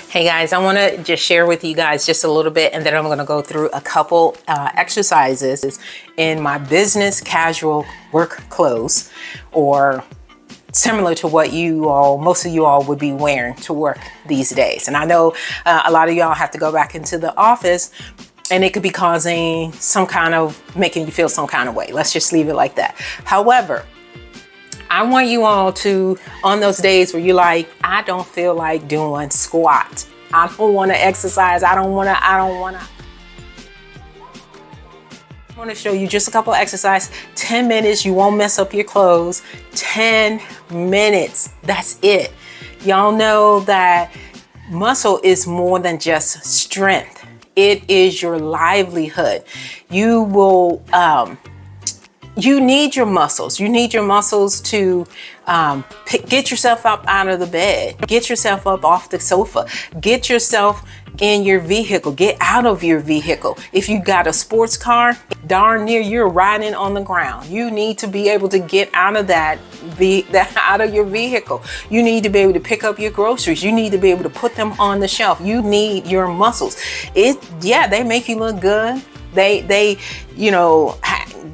Hey guys, I want to just share with you guys just a little bit, and then I'm going to go through a couple exercises in my business casual work clothes, or similar to what most of you all would be wearing to work these days. And I know a lot of y'all have to go back into the office, and it could be causing making you feel some kind of way. Let's just leave it like that. However, I want you all to, on those days where you're like, I don't feel like doing squats, I don't want to exercise, I want to show you just a couple exercises. 10 minutes, you won't mess up your clothes. 10 minutes, that's it. Y'all know that muscle is more than just strength. It is your livelihood. You need your muscles. You need your muscles to get yourself up out of the bed, get yourself up off the sofa, get yourself in your vehicle, get out of your vehicle. If you got a sports car, darn near you're riding on the ground. You need to be able to get out of out of your vehicle. You need to be able to pick up your groceries. You need to be able to put them on the shelf. You need your muscles. They make you look good. They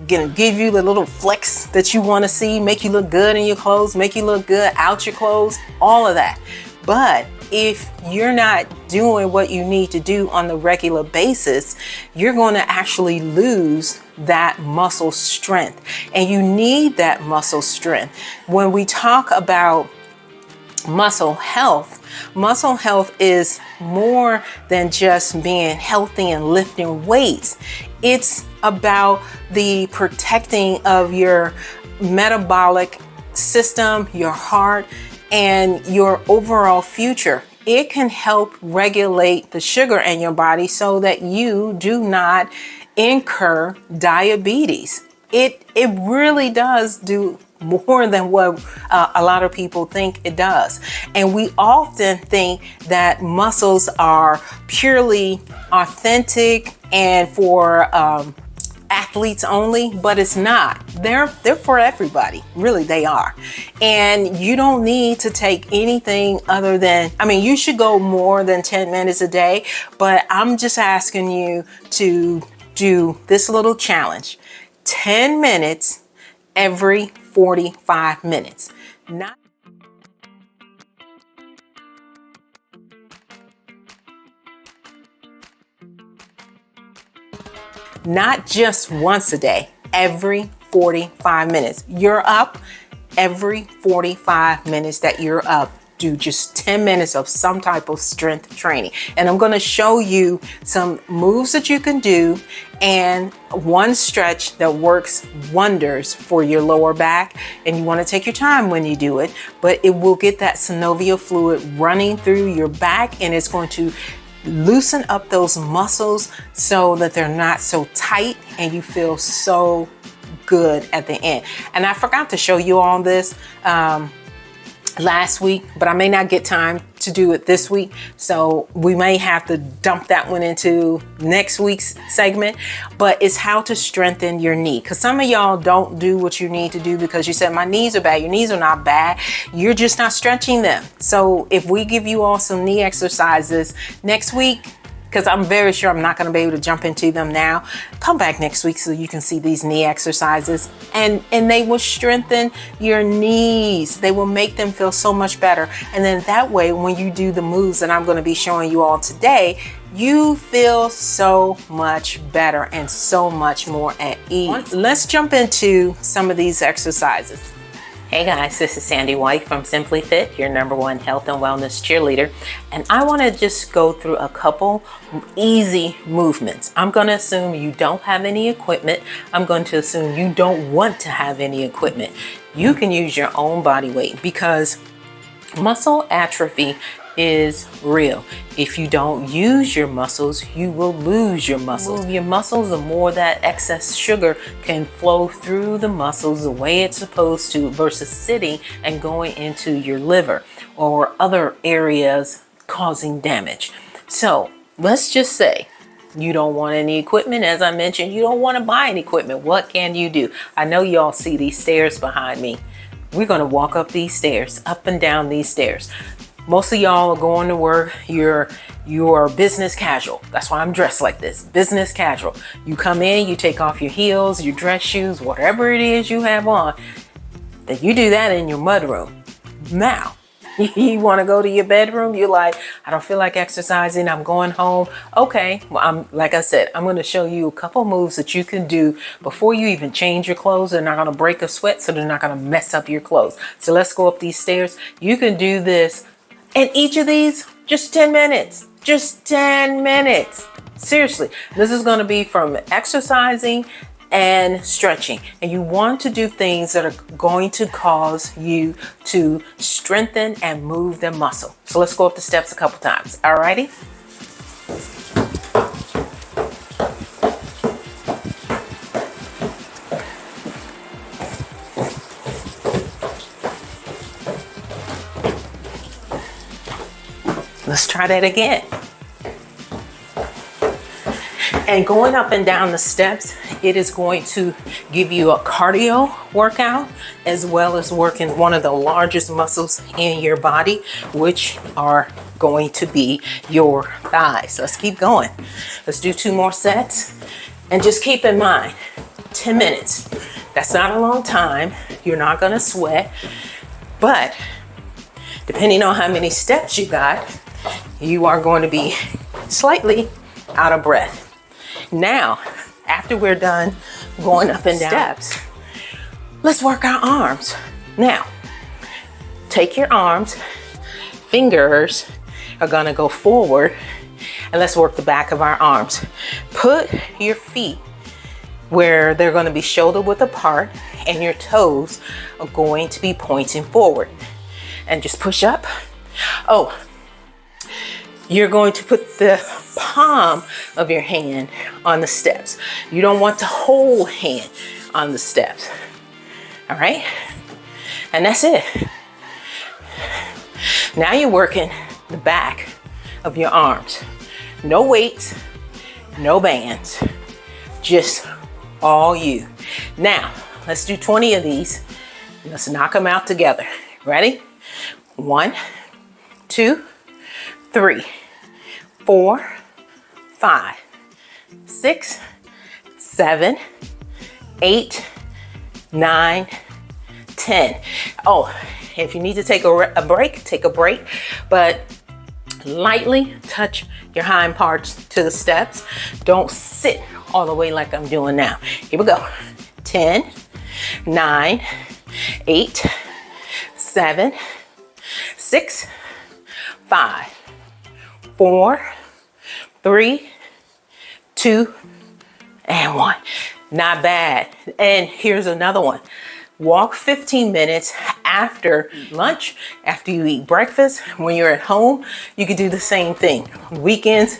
gonna give you the little flex that you want to see, make you look good in your clothes, make you look good out your clothes, all of that. But if you're not doing what you need to do on the regular basis, you're going to actually lose that muscle strength. And you need that muscle strength. When we talk about muscle health is more than just being healthy and lifting weights. It's about the protecting of your metabolic system, your heart, and your overall future. It can help regulate the sugar in your body so that you do not incur diabetes. It really does do more than what a lot of people think it does. And we often think that muscles are purely authentic and for athletes only, but it's not. They're for everybody. Really, they are. And you don't need to take anything other than, you should go more than 10 minutes a day, but I'm just asking you to do this little challenge. 10 minutes every 45 minutes. Not just once a day, every 45 minutes. You're up, every 45 minutes that you're up, do just 10 minutes of some type of strength training. And I'm going to show you some moves that you can do and one stretch that works wonders for your lower back. And you want to take your time when you do it, but it will get that synovial fluid running through your back, and it's going to loosen up those muscles so that they're not so tight and you feel so good at the end. And I forgot to show you all this last week, but I may not get time to do it this week, so we may have to dump that one into next week's segment. But it's how to strengthen your knee, because some of y'all don't do what you need to do because you said my knees are bad. Your knees are not bad, you're just not stretching them. So if we give you all some knee exercises next week, because I'm very sure I'm not going to be able to jump into them now, come back next week so you can see these knee exercises, and they will strengthen your knees. They will make them feel so much better. And then that way, when you do the moves that I'm going to be showing you all today, you feel so much better and so much more at ease. Let's jump into some of these exercises. Hey guys, this is Sandy White from Simply Fit, your #1 health and wellness cheerleader. And I want to just go through a couple easy movements. I'm going to assume you don't have any equipment. I'm going to assume you don't want to have any equipment. You can use your own body weight, because muscle atrophy is real. If you don't use your muscles, you will lose your muscles. Move your muscles, the more that excess sugar can flow through the muscles the way it's supposed to, versus sitting and going into your liver or other areas causing damage. So let's just say you don't want any equipment. As I mentioned, you don't want to buy any equipment. What can you do? I know y'all see these stairs behind me. We're going to walk up these stairs, up and down these stairs. Most of y'all are going to work, you're business casual. That's why I'm dressed like this, business casual. You come in, you take off your heels, your dress shoes, whatever it is you have on, then you do that in your mudroom. Now, you want to go to your bedroom, you're like, I don't feel like exercising, I'm going home. Okay, well, like I said, I'm going to show you a couple moves that you can do before you even change your clothes. They're not going to break a sweat, so they're not going to mess up your clothes. So let's go up these stairs. You can do this, and each of these, just 10 minutes. Just 10 minutes. Seriously, this is going to be from exercising and stretching. And you want to do things that are going to cause you to strengthen and move the muscle. So let's go up the steps a couple times. Alrighty. Let's try that again. And going up and down the steps, it is going to give you a cardio workout as well as working one of the largest muscles in your body, which are going to be your thighs. Let's keep going. Let's do 2 more sets. And just keep in mind, 10 minutes. That's not a long time. You're not going to sweat. But depending on how many steps you got, you are going to be slightly out of breath. Now, after we're done going up and down steps, let's work our arms. Now, take your arms, fingers are gonna go forward, and let's work the back of our arms. Put your feet where they're gonna be shoulder width apart, and your toes are going to be pointing forward. And just push up. Oh, you're going to put the palm of your hand on the steps. You don't want the whole hand on the steps. All right? And that's it. Now you're working the back of your arms. No weights, no bands, just all you. Now, let's do 20 of these. Let's knock them out together. Ready? 1, 2, 3, 4, 5, 6, 7, 8, 9, 10. Oh, if you need to take a break, take a break, but lightly touch your hind parts to the steps. Don't sit all the way like I'm doing now. Here we go. 10, 9, 8, 7, 6, 5, 4, 3, 2, and 1. Not bad. And here's another one. Walk 15 minutes after lunch, after you eat breakfast. When you're at home, you can do the same thing. Weekends,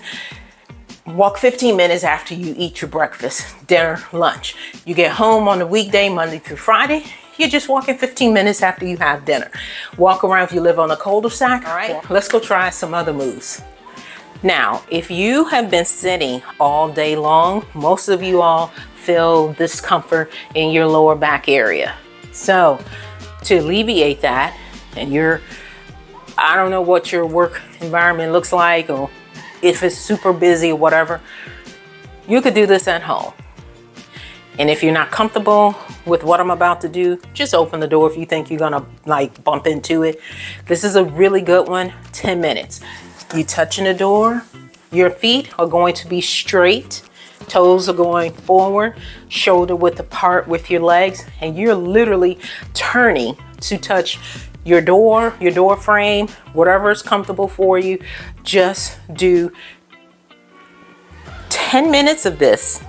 walk 15 minutes after you eat your breakfast, dinner, lunch. You get home on the weekday, Monday through Friday, you're just walking 15 minutes after you have dinner. Walk around if you live on a cul-de-sac. All right, let's go try some other moves. Now, if you have been sitting all day long, most of you all feel discomfort in your lower back area. So to alleviate that, and I don't know what your work environment looks like, or if it's super busy or whatever, you could do this at home. And if you're not comfortable with what I'm about to do, just open the door if you think you're gonna like bump into it. This is a really good one. 10 minutes. You touching the door, your feet are going to be straight, toes are going forward, shoulder width apart with your legs, and you're literally turning to touch your door frame, whatever is comfortable for you. Just do 10 minutes of this.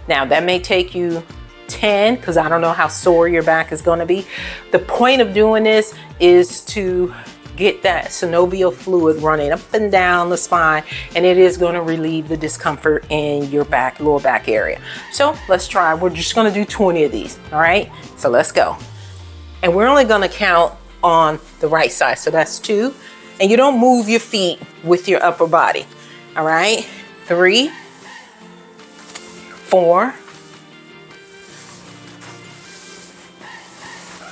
Now that may take you 10 because I don't know how sore your back is going to be. The point of doing this is to get that synovial fluid running up and down the spine, and it is going to relieve the discomfort in your back, lower back area. So let's try. We're just going to do 20 of these. All right, so let's go. And we're only going to count on the right side. So that's 2. And you don't move your feet with your upper body. All right, 3, 4,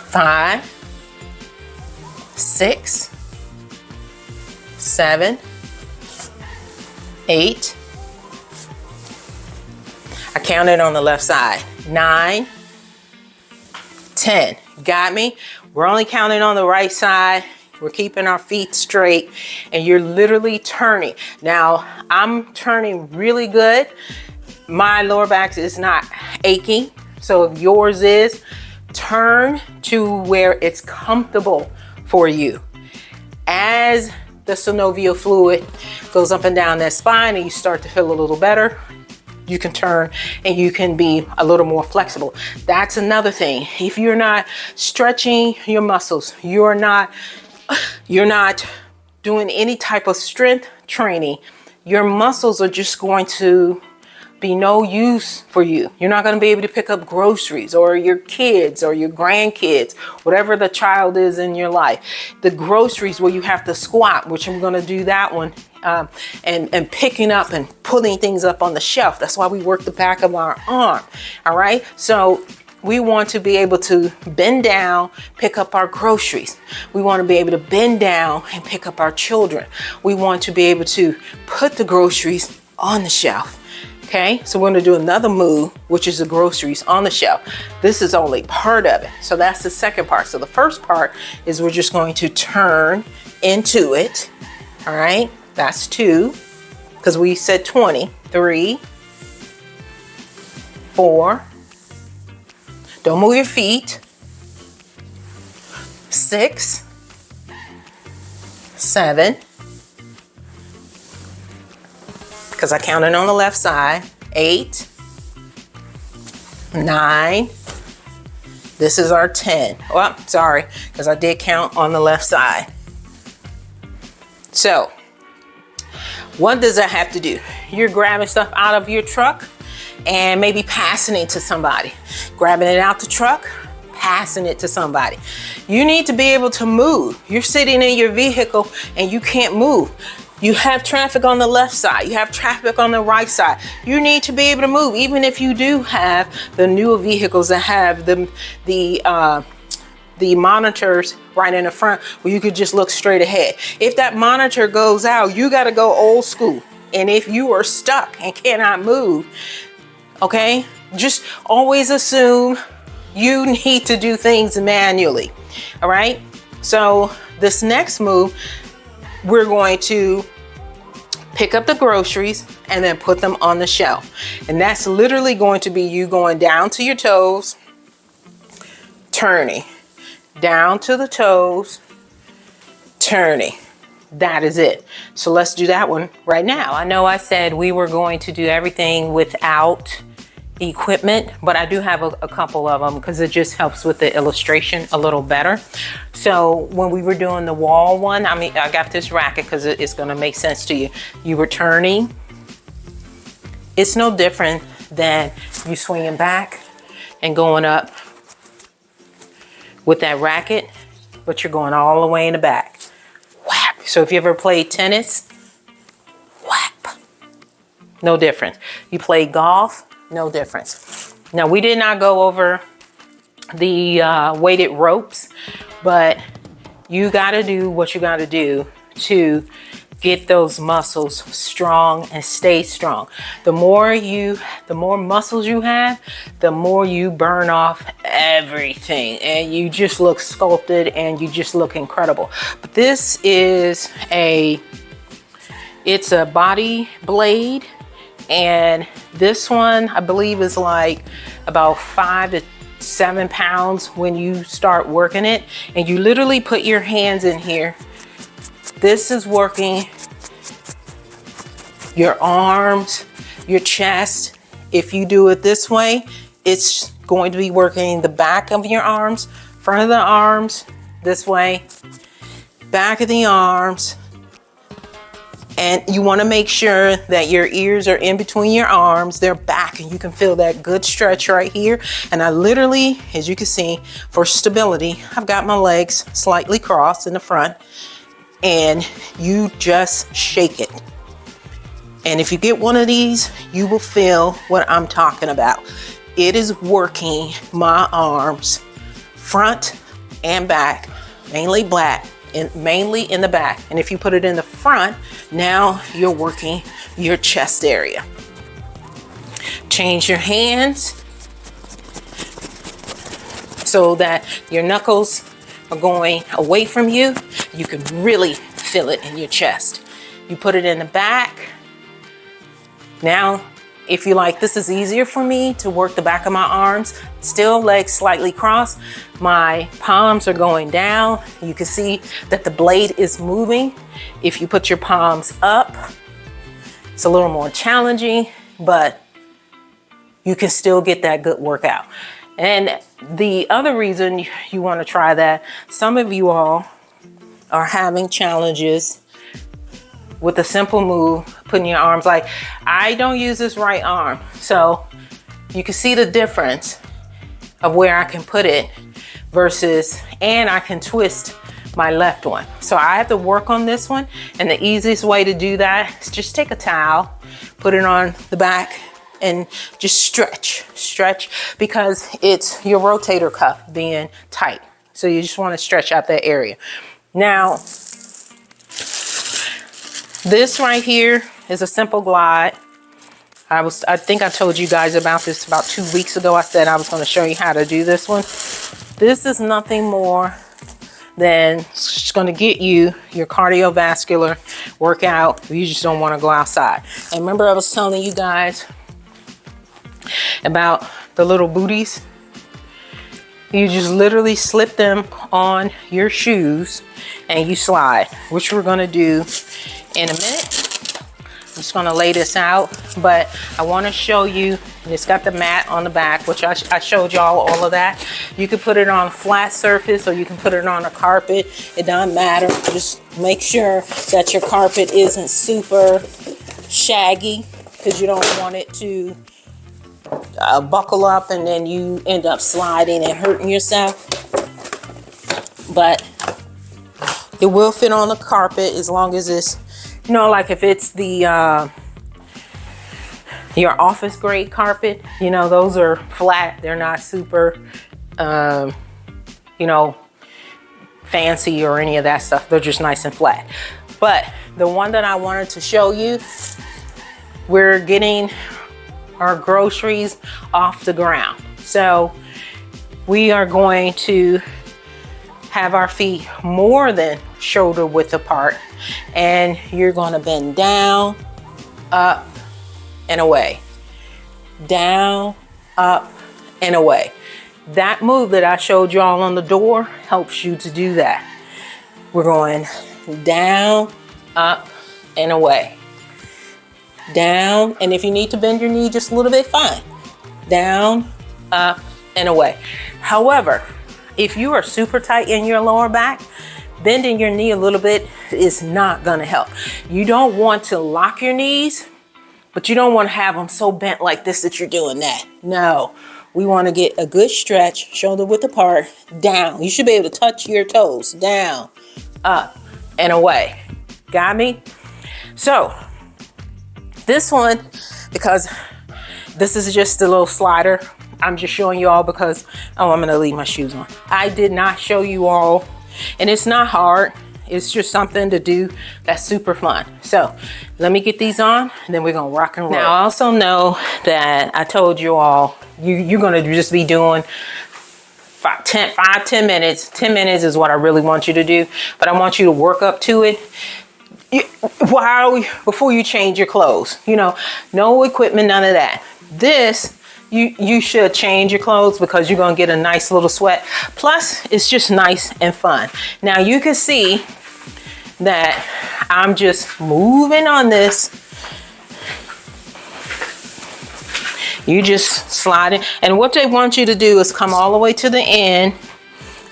5, 6, 7, 8. I counted on the left side. 9, 10. Got me? We're only counting on the right side. We're keeping our feet straight, and you're literally turning. Now, I'm turning really good. My lower back is not aching. So if yours is, turn to where it's comfortable for you. As the synovial fluid goes up and down that spine and you start to feel a little better, you can turn and you can be a little more flexible. That's another thing. If you're not stretching your muscles, you're not doing any type of strength training, your muscles are just going to be no use for you. You're not going to be able to pick up groceries, or your kids or your grandkids, whatever the child is in your life. The groceries where you have to squat, which I'm going to do that one, and picking up and putting things up on the shelf. That's why we work the back of our arm. All right. So we want to be able to bend down, pick up our groceries. We want to be able to bend down and pick up our children. We want to be able to put the groceries on the shelf. Okay, so we're going to do another move, which is the groceries on the shelf. This is only part of it. So that's the second part. So the first part is we're just going to turn into it. All right, that's 2, because we said 20. 3, 4. Don't move your feet. 6, 7. Because I counted on the left side. 8, 9. This is our 10. Oh, sorry, because I did count on the left side. So, what does that have to do? You're grabbing stuff out of your truck and maybe passing it to somebody. Grabbing it out the truck, passing it to somebody. You need to be able to move. You're sitting in your vehicle and you can't move. You have traffic on the left side. You have traffic on the right side. You need to be able to move, even if you do have the newer vehicles that have the monitors right in the front where you could just look straight ahead. If that monitor goes out, you got to go old school. And if you are stuck and cannot move, okay, just always assume you need to do things manually. All right. So this next move, we're going to pick up the groceries and then put them on the shelf. And that's literally going to be you going down to your toes, turning, down to the toes, turning. That is it. So let's do that one right now. I know I said we were going to do everything without equipment, but I do have a couple of them because it just helps with the illustration a little better. So when we were doing the wall one, I got this racket because it's going to make sense to you. You were turning. It's no different than you swinging back and going up with that racket, but you're going all the way in the back. Whap. So if you ever played tennis, whap. No difference. You play golf, no difference. Now, we did not go over the weighted ropes, but you got to do what you got to do to get those muscles strong and stay strong. The more muscles you have, the more you burn off everything, and you just look sculpted and you just look incredible. But this is it's a body blade. And this one, I believe, is like about 5 to 7 pounds when you start working it. And you literally put your hands in here. This is working your arms, your chest. If you do it this way, it's going to be working the back of your arms, front of the arms, this way, back of the arms. And you want to make sure that your ears are in between your arms, they're back, and you can feel that good stretch right here. And I literally, as you can see, for stability, I've got my legs slightly crossed in the front, and you just shake it. And if you get one of these, you will feel what I'm talking about. It is working my arms, front and back, mainly back, mainly in the back. And if you put it in the front, now you're working your chest area. Change your hands so that your knuckles are going away from you. You can really feel it in your chest. You put it in the back. Now, if you like, this is easier for me to work the back of my arms. Still legs slightly crossed. My palms are going down. You can see that the blade is moving. If you put your palms up, it's a little more challenging, but you can still get that good workout. And the other reason you want to try that, some of you all are having challenges with a simple move, putting your arms, like I don't use this right arm. So you can see the difference of where I can put it versus, and I can twist my left one. So I have to work on this one. And the easiest way to do that is just take a towel, put it on the back and just stretch because it's your rotator cuff being tight. So you just want to stretch out that area. Now, this right here is a simple glide. I think I told you guys about this about 2 weeks ago. I said I was going to show you how to do this one. This is nothing more than just going to get you your cardiovascular workout. You just don't want to go outside. And remember I was telling you guys about the little booties? You just literally slip them on your shoes and you slide, which we're going to do in a minute. I'm just going to lay this out, but I want to show you, and it's got the mat on the back, which I showed y'all all of that. You can put it on a flat surface or you can put it on a carpet. It doesn't matter. Just make sure that your carpet isn't super shaggy because you don't want it to buckle up and then you end up sliding and hurting yourself. But it will fit on the carpet as long as it's, you know, like if it's the your office grade carpet, you know, those are flat. They're not super, you know, fancy or any of that stuff. They're just nice and flat. But the one that I wanted to show you, we're getting our groceries off the ground. So we are going to have our feet more than shoulder width apart, and you're going to bend down, up, and away. Down, up, and away. That move that I showed y'all on the door helps you to do that. We're going down, up, and away. Down, and if you need to bend your knee just a little bit, fine. Down, up, and away. However, if you are super tight in your lower back, bending your knee a little bit is not gonna help. You don't want to lock your knees, but you don't want to have them so bent like this that you're doing that. No, we want to get a good stretch, shoulder width apart, down. You should be able to touch your toes, down, up, and away. Got me? So this one, because this is just a little slider, I'm just showing you all because, oh, I'm gonna leave my shoes on. I did not show you all, and it's not hard. It's just something to do that's super fun. So let me get these on, and then we're gonna rock and roll. Now I also know that I told you all, you're gonna just be doing 10 minutes. 10 minutes is what I really want you to do, but I want you to work up to it before you change your clothes. You know, no equipment, none of that. This, you should change your clothes because you're going to get a nice little sweat. Plus, it's just nice and fun. Now, you can see that I'm just moving on this. You just slide it. And what they want you to do is come all the way to the end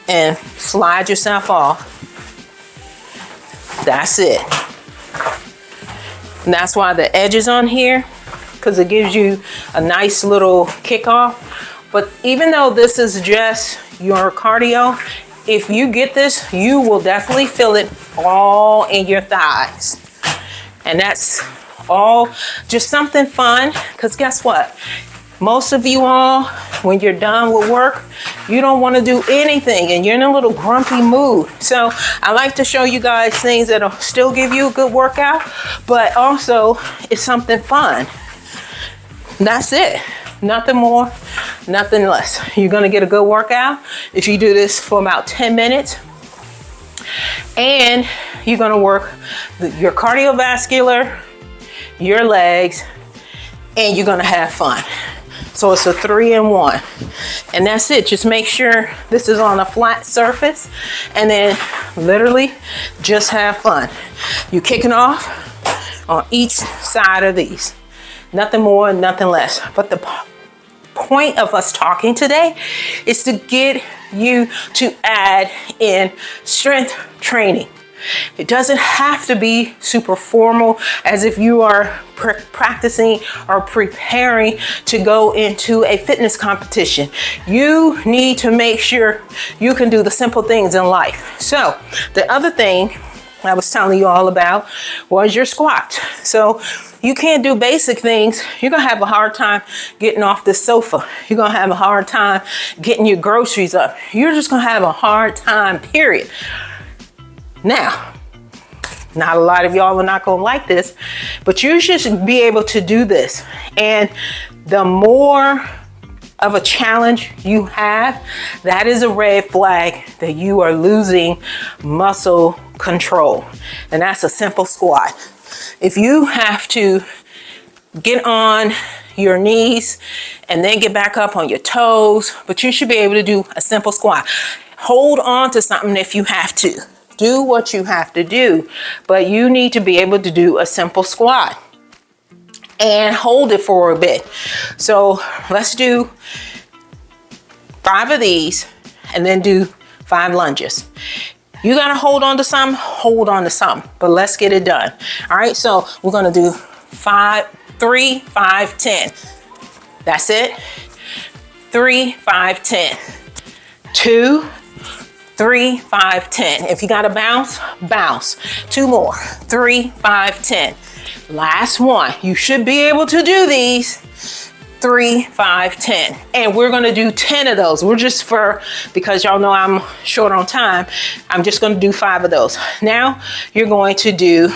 and slide yourself off. That's it. And that's why the edge is on here, because it gives you a nice little kickoff. But even though this is just your cardio, if you get this, you will definitely feel it all in your thighs. And that's all just something fun, because guess what? Most of you all, when you're done with work, you don't want to do anything and you're in a little grumpy mood. So I like to show you guys things that'll still give you a good workout, but also it's something fun. That's it. Nothing more, nothing less. You're going to get a good workout if you do this for about 10 minutes. And you're going to work your cardiovascular, your legs, and you're going to have fun. So it's a 3-in-1. And that's it. Just make sure this is on a flat surface and then literally just have fun. You're kicking off on each side of these. Nothing more, nothing less. But the point of us talking today is to get you to add in strength training. It doesn't have to be super formal as if you are practicing or preparing to go into a fitness competition. You need to make sure you can do the simple things in life. So the other thing I was telling you all about was your squats. So you can't do basic things. You're going to have a hard time getting off the sofa. You're going to have a hard time getting your groceries up. You're just going to have a hard time, period. Now, not a lot of y'all are not going to like this, but you should be able to do this. And the more of a challenge you have, that is a red flag that you are losing muscle control. And that's a simple squat. If you have to get on your knees and then get back up on your toes, but you should be able to do a simple squat. Hold on to something if you have to. Do what you have to do, but you need to be able to do a simple squat and hold it for a bit. So let's do 5 of these and then do 5 lunges. You got to hold on to something, but let's get it done. All right, so we're going to do 3, 5, 10. That's it. 3, 5, 10. 2, 3, 5, 10. If you got to bounce, bounce. 2 more. 3, 5, 10. Last one. You should be able to do these. 3, 5, 10. And we're going to do 10 of those. Because y'all know I'm short on time, I'm just going to do 5 of those. Now you're going to do,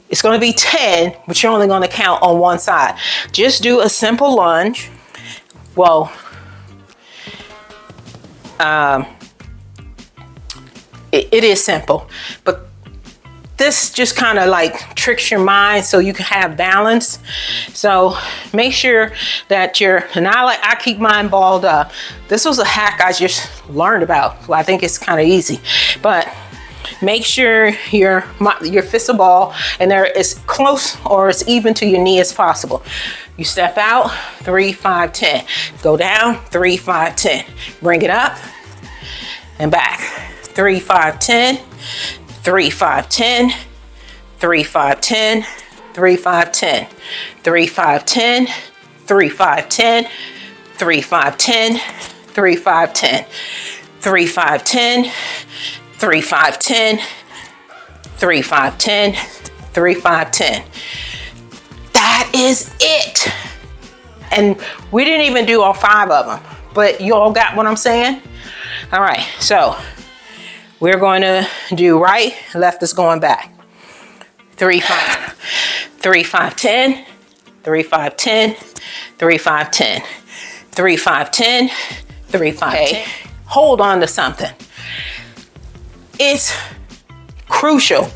it's going to be 10, but you're only going to count on one side. Just do a simple lunge. Well, it is simple, but this just kind of like tricks your mind so you can have balance. So make sure that I keep mine balled up. This was a hack I just learned about. So I think it's kind of easy, but make sure your fists are ball and they're as close or as even to your knee as possible. You step out, 3, 5, 10. Go down, 3, 5, 10. Bring it up and back. 3, 5, 10. 3, 5, 10. 3, 5, 10. 3, 5, 10. 3, 5, 10. 3, 5, 10. 3, 5, 10. 3, 5, 10. 3, 5, 10. 3, 5, 10. 3, 5, 10. 3, 5, 10. That is it. And we didn't even do all 5 of them, but you all got what I'm saying? All right, so we're going to do right, left is going back. 3, 5, 3, 5, 10, 3, 5, 10, 3, 5, 10, 3, 5, 10, 3, 5, 10. Hold on to something. It's crucial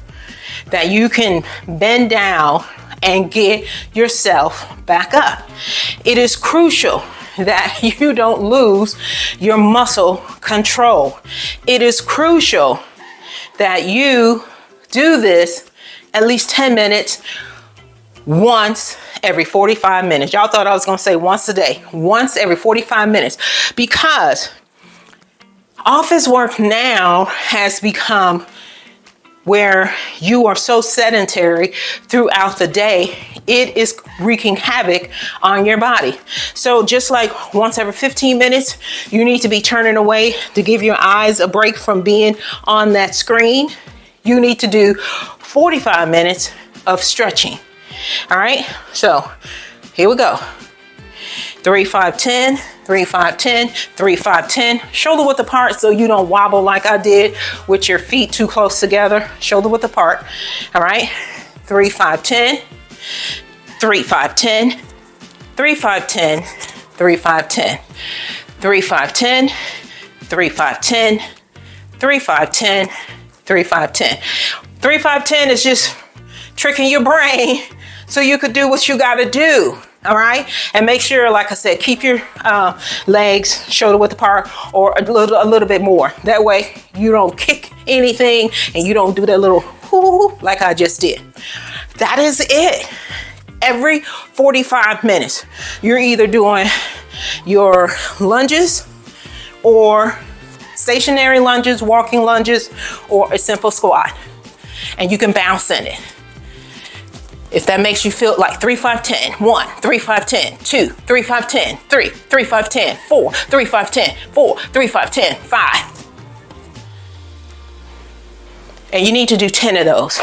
that you can bend down and get yourself back up. It is crucial that you don't lose your muscle control. It is crucial that you do this at least 10 minutes once every 45 minutes. Y'all thought I was going to say once a day. Once every 45 minutes. Because office work now has become where you are so sedentary throughout the day, it is wreaking havoc on your body. So just like once every 15 minutes, you need to be turning away to give your eyes a break from being on that screen. You need to do 45 minutes of stretching. All right, so here we go. 3, 5, 10, 3, 5, 10, 3, 5, 10. Shoulder width apart so you don't wobble like I did with your feet too close together. Shoulder width apart. All right. 3, 5, 10, 3, 5, 10, 3, 5, 10, 3, 5, 10, 3, 5, 10, 3, 5, 10, 3, 5, 10, 3, 5, 10. 3, 5, 10 is just tricking your brain so you could do what you got to do. All right. And make sure, like I said, keep your legs shoulder width apart or a little bit more. That way you don't kick anything and you don't do that little whoo like I just did. That is it. Every 45 minutes, you're either doing your lunges or stationary lunges, walking lunges, or a simple squat. And you can bounce in it. If that makes you feel like 3, 5, 10, 1, 3, 5, 10, 2, 3, 5, 10, 3, 3, 5, 10, 4, 3, 5, 10, 4, 3, 5, 10, 5. And you need to do 10 of those.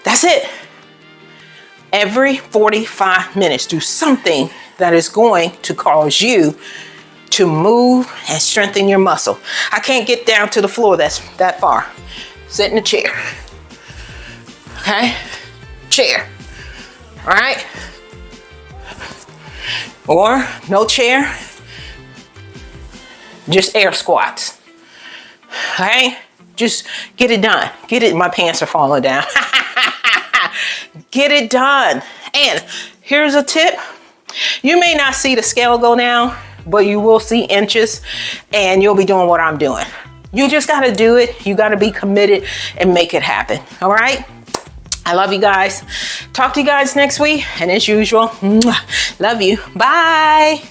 That's it. Every 45 minutes, do something that is going to cause you to move and strengthen your muscle. I can't get down to the floor that far. Sit in the chair. Okay? Chair. All right? Or no chair, just air squats. Okay? Just get it done. Get it. My pants are falling down. Get it done. And here's a tip. You may not see the scale go down, but you will see inches and you'll be doing what I'm doing. You just got to do it. You got to be committed and make it happen. All right. I love you guys. Talk to you guys next week. And as usual, love you. Bye.